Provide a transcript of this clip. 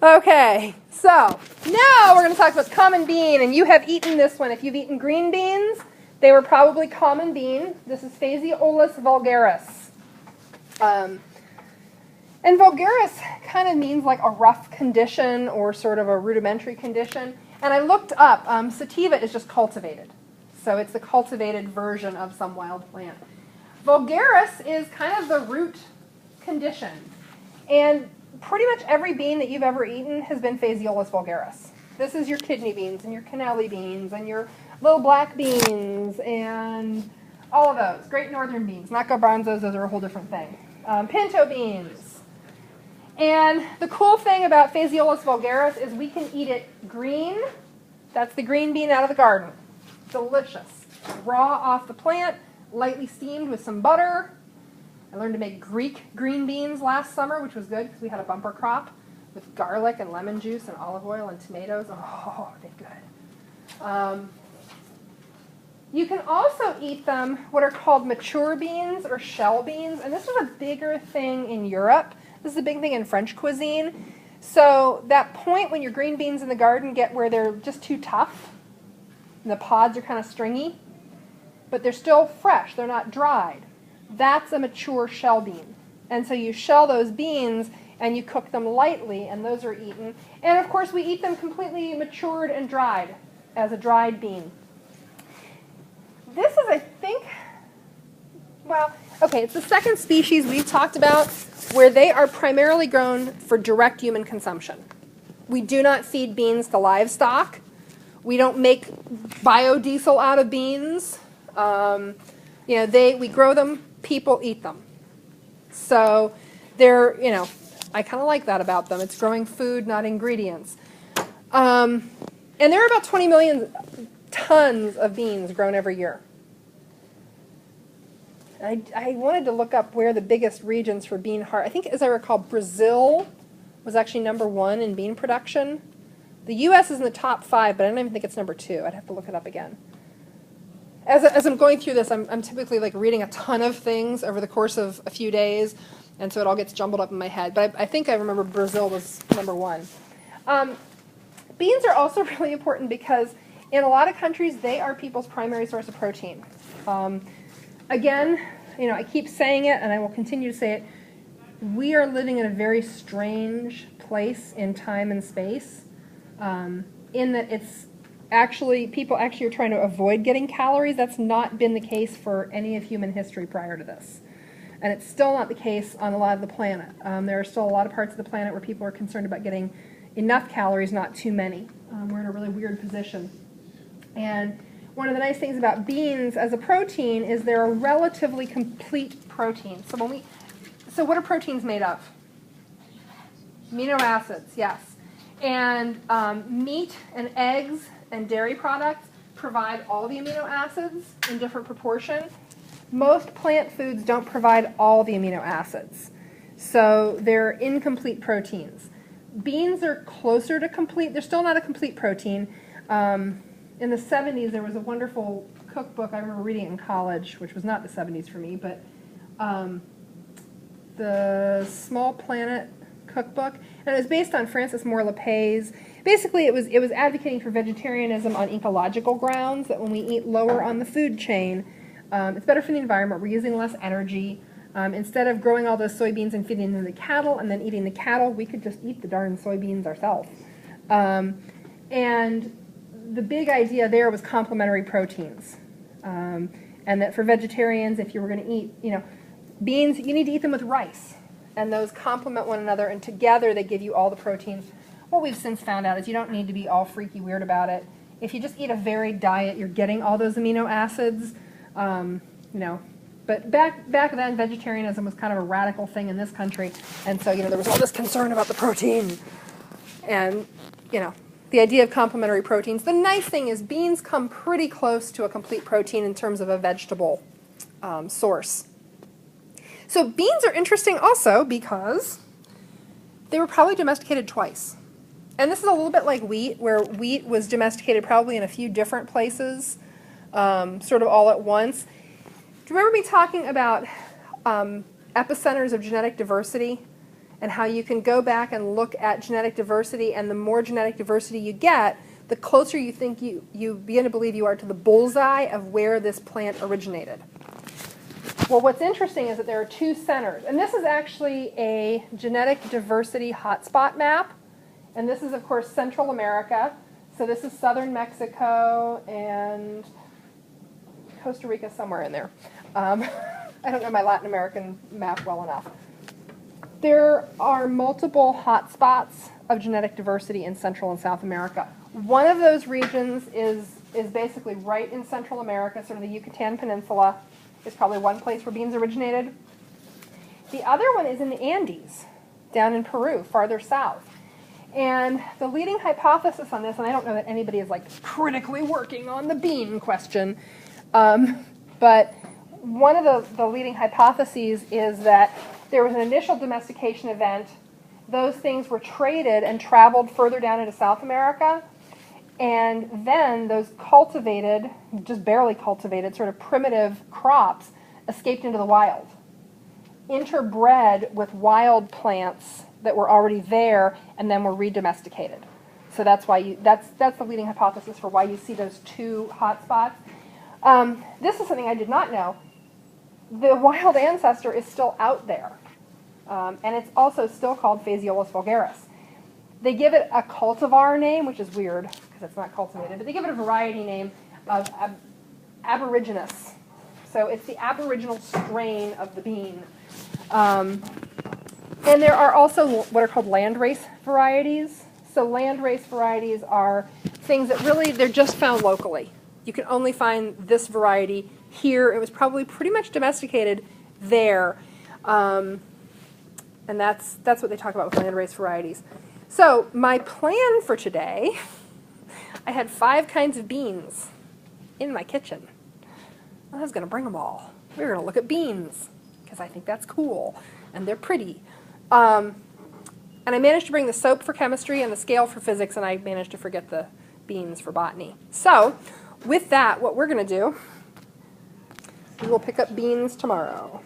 Okay, so now we're going to talk about common bean, and you have eaten this one. If you've eaten green beans, they were probably common bean. This is Phaseolus vulgaris. And vulgaris kind of means like a rough condition or sort of a rudimentary condition. And I looked up, sativa is just cultivated. So it's the cultivated version of some wild plant. Vulgaris is kind of the root condition. And pretty much every bean that you've ever eaten has been Phaseolus vulgaris. This is your kidney beans and your cannelli beans and your little black beans and all of those. Great northern beans, not garbanzos, those are a whole different thing. Pinto beans. And the cool thing about Phaseolus vulgaris is we can eat it green. That's the green bean out of the garden. Delicious. Raw off the plant, lightly steamed with some butter. I learned to make Greek green beans last summer, which was good because we had a bumper crop with garlic and lemon juice and olive oil and tomatoes. Oh, they're good. You can also eat them what are called mature beans or shell beans, and this is a bigger thing in Europe. This is a big thing in French cuisine. So that point when your green beans in the garden get where they're just too tough, and the pods are kind of stringy, but they're still fresh, they're not dried. That's a mature shell bean. And so you shell those beans and you cook them lightly, and those are eaten. And of course we eat them completely matured and dried as a dried bean. This is, I think, well, okay, it's the second species we've talked about where they are primarily grown for direct human consumption. We do not feed beans to livestock. We don't make biodiesel out of beans. We grow them, people eat them. So they're, I kind of like that about them. It's growing food, not ingredients. And there are about 20 million tons of beans grown every year. I wanted to look up where the biggest regions for bean harvest. I think, as I recall, Brazil was actually #1 in bean production. The U.S. is in the top 5, but I don't even think it's #2. I'd have to look it up again. As I'm going through this, I'm typically like reading a ton of things over the course of a few days, and so it all gets jumbled up in my head. But I think I remember Brazil was #1. Beans are also really important because in a lot of countries, they are people's primary source of protein. Again, I keep saying it, and I will continue to say it. We are living in a very strange place in time and space, in that it's people actually are trying to avoid getting calories. That's not been the case for any of human history prior to this. And it's still not the case on a lot of the planet. There are still a lot of parts of the planet where people are concerned about getting enough calories, not too many. We're in a really weird position. And one of the nice things about beans as a protein is they're a relatively complete protein. So what are proteins made of? Amino acids, yes. And meat and eggs and dairy products provide all the amino acids in different proportion. Most plant foods don't provide all the amino acids. So they're incomplete proteins. Beans are closer to complete. They're still not a complete protein. In the 70s, there was a wonderful cookbook I remember reading in college, which was not the 70s for me, but the Small Planet cookbook, and it was based on Francis Moore Lapay's. Basically, it was advocating for vegetarianism on ecological grounds, that when we eat lower on the food chain, it's better for the environment. We're using less energy. Instead of growing all those soybeans and feeding them to the cattle and then eating the cattle, we could just eat the darn soybeans ourselves. And the big idea there was complementary proteins. And that for vegetarians, if you were going to eat, beans, you need to eat them with rice. And those complement one another, and together they give you all the proteins. What we've since found out is you don't need to be all freaky weird about it. If you just eat a varied diet, you're getting all those amino acids. But back then, vegetarianism was kind of a radical thing in this country. And so, there was all this concern about the protein. And, the idea of complementary proteins. The nice thing is beans come pretty close to a complete protein in terms of a vegetable source. So beans are interesting also because they were probably domesticated twice. And this is a little bit like wheat, where wheat was domesticated probably in a few different places, sort of all at once. Do you remember me talking about epicenters of genetic diversity? and how you can go back and look at genetic diversity, and the more genetic diversity you get, the closer you think you begin to believe you are to the bullseye of where this plant originated. Well, what's interesting is that there are two centers, and this is actually a genetic diversity hotspot map, and this is, of course, Central America. So this is southern Mexico and Costa Rica somewhere in there. I don't know my Latin American map well enough. There are multiple hotspots of genetic diversity in Central and South America. One of those regions is basically right in Central America, sort of the Yucatan Peninsula. It's probably one place where beans originated. The other one is in the Andes, down in Peru, farther south. And the leading hypothesis on this, and I don't know that anybody is like critically working on the bean question, but one of the leading hypotheses is that there was an initial domestication event. Those things were traded and traveled further down into South America. And then those cultivated, just barely cultivated, sort of primitive crops escaped into the wild, interbred with wild plants that were already there and then were re-domesticated. So that's why that's the leading hypothesis for why you see those two hotspots. This is something I did not know. The wild ancestor is still out there, and it's also still called Phaseolus vulgaris. They give it a cultivar name, which is weird because it's not cultivated, but they give it a variety name of aborigines. So it's the aboriginal strain of the bean. And there are also what are called landrace varieties. So landrace varieties are things that really, they're just found locally. You can only find this variety here. It was probably pretty much domesticated there. And that's what they talk about with landrace varieties. So my plan for today, I had 5 kinds of beans in my kitchen. I was going to bring them all. We were going to look at beans because I think that's cool and they're pretty. And I managed to bring the soap for chemistry and the scale for physics, and I managed to forget the beans for botany. So with that, what we're going to do, we will pick up beans tomorrow.